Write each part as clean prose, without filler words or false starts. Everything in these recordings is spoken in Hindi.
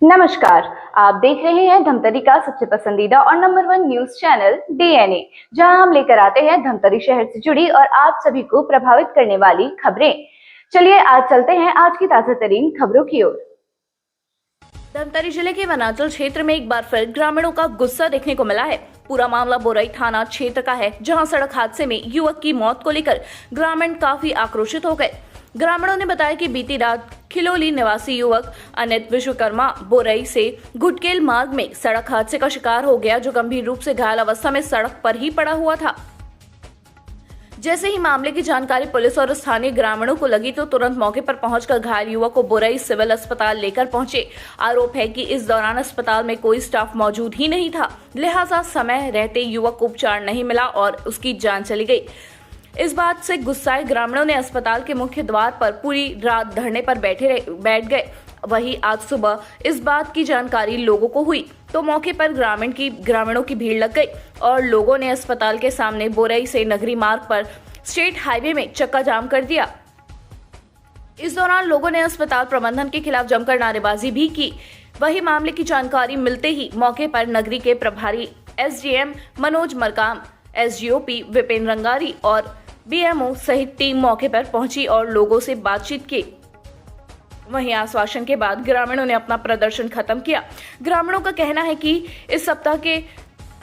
नमस्कार। आप देख रहे हैं धमतरी का सबसे पसंदीदा और नंबर 1 न्यूज चैनल डीएनए, जहां हम लेकर आते हैं धमतरी शहर से जुड़ी और आप सभी को प्रभावित करने वाली खबरें। चलिए आज चलते हैं आज की ताजा तरीन खबरों की ओर। धमतरी जिले के वनांचल क्षेत्र में एक बार फिर ग्रामीणों का गुस्सा देखने को मिला है। पूरा मामला बोरई थाना क्षेत्र का है, जहां सड़क हादसे में युवक की मौत को लेकर ग्रामीण काफी आक्रोशित हो गए। ग्रामीणों ने बताया कि बीती रात खिलोली निवासी युवक अनित विश्वकर्मा बोरई से गुटकेल मार्ग में सड़क हादसे का शिकार हो गया, जो गंभीर रूप से घायल अवस्था में सड़क पर ही पड़ा हुआ था। जैसे ही मामले की जानकारी पुलिस और स्थानीय ग्रामीणों को लगी तो तुरंत मौके पर पहुंचकर घायल युवक को बोरई सिविल अस्पताल लेकर पहुंचे। आरोप है कि इस दौरान अस्पताल में कोई स्टाफ मौजूद ही नहीं था, लिहाजा समय रहते युवक को उपचार नहीं मिला और उसकी जान चली गई। इस बात से गुस्साए ग्रामीणों ने अस्पताल के मुख्य द्वार पर पूरी रात धरने पर बैठ गए। वहीं आज सुबह इस बात की जानकारी लोगों को हुई तो मौके पर ग्रामीणों की भीड़ लग गई और लोगों ने अस्पताल के सामने बोरई से नगरी मार्ग पर स्टेट हाईवे में चक्का जाम कर दिया। इस दौरान लोगों ने अस्पताल प्रबंधन के खिलाफ जमकर नारेबाजी भी की। वही मामले की जानकारी मिलते ही मौके पर नगरी के प्रभारी एसडीएम मनोज मरकाम, एसडीओपी विपिन रंगारी और बीएमओ सहित टीम मौके पर पहुंची और लोगों से बातचीत की। वहीं आश्वासन के बाद ग्रामीणों ने अपना प्रदर्शन खत्म किया। ग्रामीणों का कहना है कि इस सप्ताह के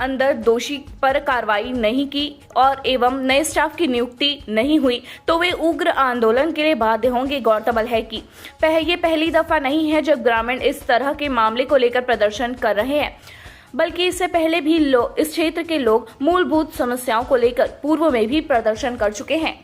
अंदर दोषी पर कार्रवाई नहीं की और एवं नए स्टाफ की नियुक्ति नहीं हुई तो वे उग्र आंदोलन के लिए बाध्य होंगे। गौरतलब है कि ये पहली दफा नहीं है जब ग्रामीण इस तरह के मामले को लेकर प्रदर्शन कर रहे हैं, बल्कि इससे पहले भी इस क्षेत्र के लोग मूलभूत समस्याओं को लेकर पूर्व में भी प्रदर्शन कर चुके हैं।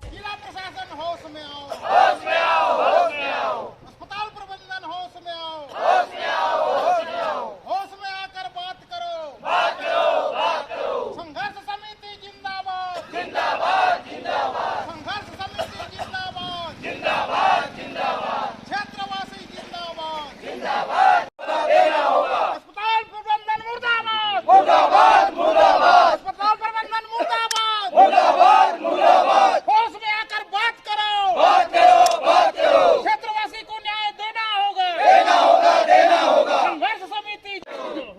जिला प्रशासन होश में आओ, होश में आओ, होश में आओ। अस्पताल प्रबंधन होश में आओ, होश में आओ, होश में आओ। होश में आकर बात करो, बात करो, बात करो। संघर्ष समिति जिंदाबाद, जिंदाबाद, जिंदाबाद। संघर्ष समिति जिंदाबाद, जिंदाबाद, जिंदाबाद। क्षेत्रवासी जिंदाबाद, जिंदाबाद। देना होगा। अस्पताल प्रबंधन मुर्दाबाद, मुर्दाबाद, मुर्दाबाद। अस्पताल प्रबंधन मुर्दाबाद, मुर्दाबाद, मुर्दाबाद। होश में आकर बात करो, बात करो, बात करो। क्षेत्रवासी को न्याय देना होगा, देना होगा, देना होगा। संघर्ष समिति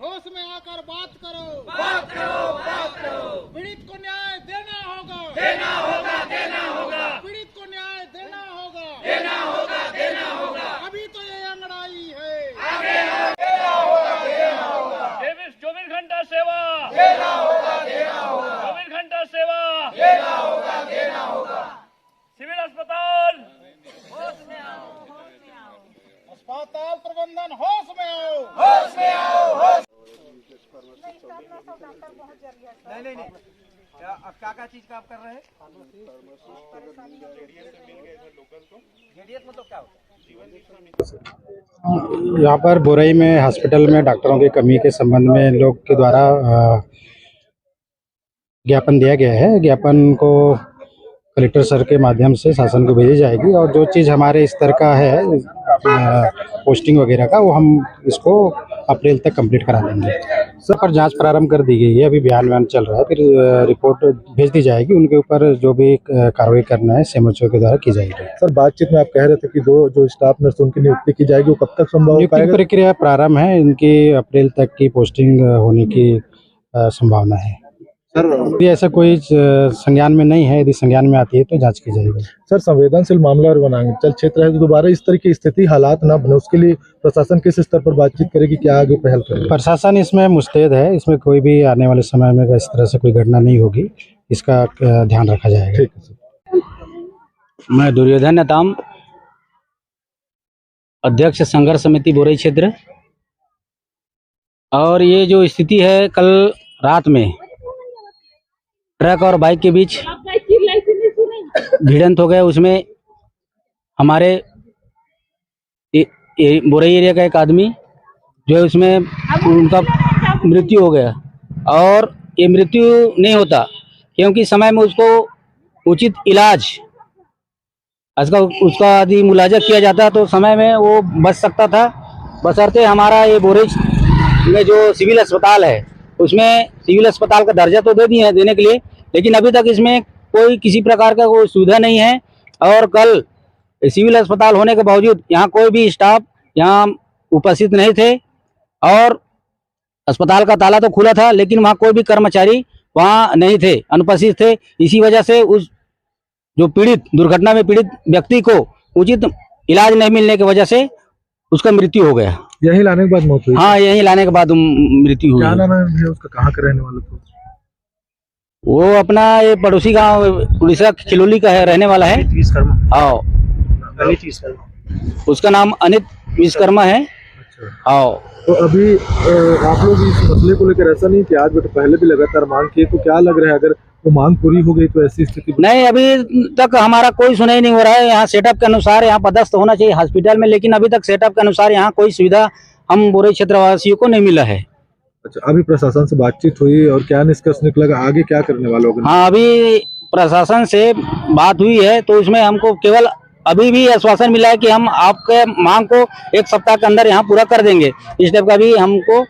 होश में आकर बात करो, बात करो, बात करो। पीड़ित को न्याय देना होगा, देना होगा, देना होगा। पीड़ित को न्याय देना होगा, देना होगा, देना होगा। अभी तो ये अंगड़ाई है, आगे देना होगा, देना होगा। 24 घंटा सेवा देना होगा, देना होगा। 24 घंटा सेवा देना होगा, देना होगा। सिविल अस्पताल होश में आओ, होश में आओ। अस्पताल प्रबंधन होश में आओ, होश में आओ, होश। नहीं क्या चीज का आप कर रहे हैं? जेडीएस मतलब क्या होता है? यहाँ पर बोरई में हॉस्पिटल में डॉक्टरों की कमी के संबंध में लोग के द्वारा ज्ञापन दिया गया है। ज्ञापन को कलेक्टर सर के माध्यम से शासन को भेजी जाएगी और जो चीज़ हमारे स्तर का है पोस्टिंग वगैरह का, वो हम इसको अप्रैल तक कंप्लीट करा देंगे। सब पर जांच प्रारंभ कर दी गई है, अभी बयान चल रहा है, फिर रिपोर्ट भेज दी जाएगी। उनके ऊपर जो भी कार्रवाई करना है सीएमएचओ के द्वारा की जाएगी। सर बातचीत में आप कह रहे थे कि दो जो स्टाफ नर्स उनकी नियुक्ति की जाएगी, वो कब तक संभव हो पाएगा? नियुक्ति प्रक्रिया प्रारंभ है, इनकी अप्रैल तक की पोस्टिंग होने की संभावना है। सर यदि ऐसा कोई संज्ञान में नहीं है, यदि संज्ञान में आती है तो जांच की जाएगी। सर संवेदनशील मामला और वनांचल क्षेत्र है, तो दोबारा इस तरह की स्थिति हालात ना बने, उसके लिए प्रशासन किस स्तर पर बातचीत करेगी, क्या आगे पहल करेगी? प्रशासन इसमें मुस्तैद है, इसमें कोई भी आने वाले समय में इस तरह से कोई घटना नहीं होगी, इसका ध्यान रखा जाएगा। ठीक है सर। मैं दुर्योधन नेताम, अध्यक्ष संघर्ष समिति बोरई क्षेत्र। और ये जो स्थिति है, कल रात में ट्रक और बाइक के बीच भिड़ंत हो गया। उसमें हमारे बोरई एरिया का एक आदमी जो है, उसमें उनका मृत्यु हो गया। और ये मृत्यु नहीं होता क्योंकि समय में उसको उचित इलाज उसका यदि मुलाजा किया जाता तो समय में वो बच सकता था। बशर्ते हमारा ये बोरई में जो सिविल अस्पताल है, उसमें सिविल अस्पताल का दर्जा तो दे दिए हैं देने के लिए, लेकिन अभी तक इसमें कोई किसी प्रकार का कोई सुविधा नहीं है। और कल सिविल अस्पताल होने के बावजूद यहाँ कोई भी स्टाफ यहाँ उपस्थित नहीं थे और अस्पताल का ताला तो खुला था, लेकिन वहाँ कोई भी कर्मचारी वहाँ नहीं थे, अनुपस्थित थे। इसी वजह से उस जो दुर्घटना में पीड़ित व्यक्ति को उचित इलाज नहीं मिलने की वजह से उसका मृत्यु हो गया। यहीं लाने के बाद मौत हुई? हाँ, यहीं लाने के बाद मृत्यु हुई। क्या नाम है उसका, कहाँ का रहने वाला था? वो अपना ये पड़ोसी गांव उड़ीसा खिलोली का है, रहने वाला है। हाँ, उसका नाम अनित विश्वकर्मा है। हाँ, तो अभी आप लोग इस मसले को लेकर ऐसा नहीं कि आज बेटा पहले भी लगातार मांग किए, तो क्या लग रहा है अगर वो मांग पूरी हो गई तो ऐसी स्थिति? नहीं, अभी तक हमारा कोई सुनाई नहीं हो रहा है। यहाँ सेटअप के अनुसार यहाँ पदस्थ होना चाहिए हॉस्पिटल में, लेकिन अभी तक सेटअप के अनुसार यहाँ कोई सुविधा हम बोरई क्षेत्रवासियों को नहीं मिला है। अच्छा, अभी प्रशासन से बातचीत हुई और क्या निष्कर्ष निकलेगा, आगे क्या करने वाले लोग? हाँ, अभी प्रशासन से बात हुई है, तो उसमें हमको केवल अभी भी आश्वासन मिला है कि हम आपके मांग को 1 सप्ताह के अंदर यहाँ पूरा कर देंगे। इस टाइप का भी हमको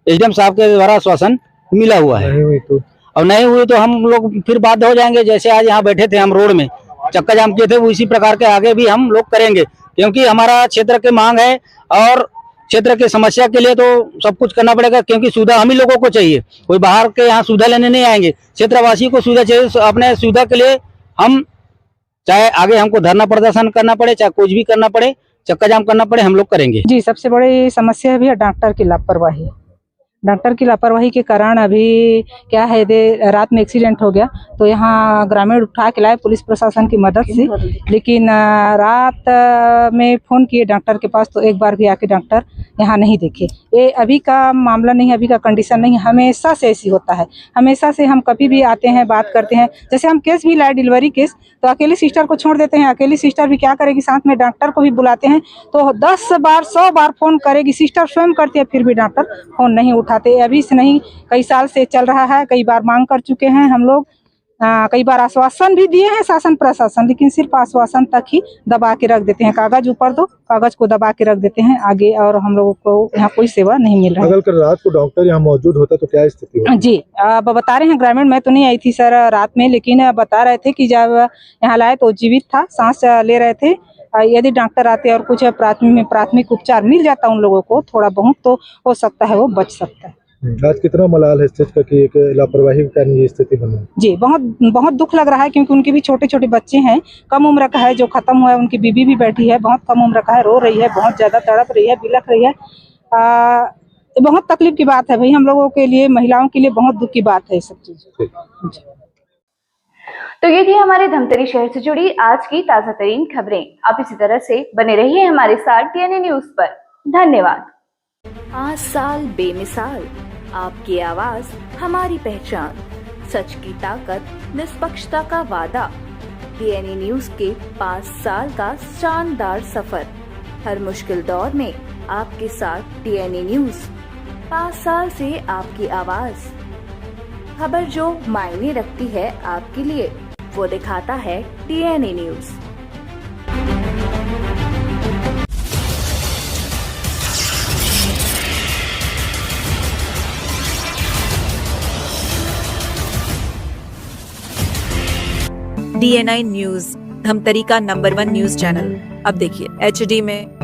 एसडीएम साहब के द्वारा आश्वासन मिला हुआ है। नहीं हुई तो? और नहीं हुई तो हम लोग फिर बाध्य हो जाएंगे। जैसे आज यहाँ बैठे थे हम रोड में चक्का जाम किए थे, वो इसी प्रकार के आगे भी हम लोग करेंगे, क्योंकि हमारा क्षेत्र की मांग है और क्षेत्र की समस्या के लिए तो सब कुछ करना पड़ेगा, क्योंकि सुविधा हम ही लोगों को चाहिए। कोई बाहर के यहाँ सुविधा लेने नहीं आएंगे, क्षेत्रवासी को सुविधा चाहिए। अपने सुविधा के लिए हम चाहे आगे हमको धरना प्रदर्शन करना पड़े, चाहे कुछ भी करना पड़े, चक्का जाम करना पड़े, हम लोग करेंगे। जी, सबसे बड़ी समस्या भी है डॉक्टर की लापरवाही। डॉक्टर की लापरवाही के कारण अभी क्या है, रात में एक्सीडेंट हो गया तो यहाँ ग्रामीण उठा के लाए पुलिस प्रशासन की मदद से, लेकिन रात में फोन किए डॉक्टर के पास तो एक बार भी आके डॉक्टर यहाँ नहीं देखे। ये अभी का मामला नहीं, अभी का कंडीशन नहीं, हमेशा से ऐसी होता है। हमेशा से हम कभी भी आते हैं, बात करते हैं। जैसे हम केस भी लाए डिलीवरी केस, तो अकेली सिस्टर को छोड़ देते हैं। अकेली सिस्टर भी क्या करेगी, साथ में डॉक्टर को भी बुलाते हैं तो 10 बार 100 बार फोन करेगी, सिस्टर स्वयं करती है, फिर भी डॉक्टर फोन नहीं उठाते। अभी से नहीं, कई साल से चल रहा है। कई बार मांग कर चुके हैं हम लोग, कई बार आश्वासन भी दिए हैं शासन प्रशासन, लेकिन सिर्फ आश्वासन तक ही दबा के रख देते हैं। कागज ऊपर दो, कागज को दबा के रख देते हैं आगे, और हम लोगों को यहाँ कोई सेवा नहीं मिल रहा है। अगर रात को डॉक्टर यहाँ मौजूद होता तो क्या स्थिति होती? जी, अब बता रहे हैं ग्रामीण, मैं तो नहीं आई थी सर रात में, लेकिन बता रहे थे कि जब यहाँ लाए तो जीवित था, सांस ले रहे थे। यदि डॉक्टर आते और कुछ प्राथमिक उपचार मिल जाता उन लोगों को, थोड़ा बहुत, तो हो सकता है वो बच सकता है। आज कितना मलाल है इस चीज का कि एक लापरवाही के कारण ये स्थिति बनी? जी, बहुत दुख लग रहा है, क्योंकि उनके भी छोटे छोटे बच्चे हैं, कम उम्र का है जो खत्म हुआ है। उनकी बीबी भी बैठी है, बहुत कम उम्र का है, रो रही है, बहुत ज्यादा तड़प रही है, बिलख रही है। बहुत तकलीफ की बात है भाई, हम लोगों के लिए, महिलाओं के लिए बहुत दुख की बात है ये सब चीज। तो ये थी हमारे धमतरी शहर से जुड़ी आज की ताजा तरीन खबरें। आप इसी तरह से बने रहिए हमारे साथ डीएनए न्यूज पर। धन्यवाद। 5 साल बेमिसाल, आपकी आवाज हमारी पहचान, सच की ताकत, निष्पक्षता का वादा। डीएनए न्यूज के 5 साल का शानदार सफर, हर मुश्किल दौर में आपके साथ डीएनए न्यूज। 5 साल से आपकी आवाज, खबर जो मायने रखती है आपके लिए, वो दिखाता है DNA news. DNI news, Dhamtari का नंबर 1 न्यूज चैनल। अब देखिए HD में,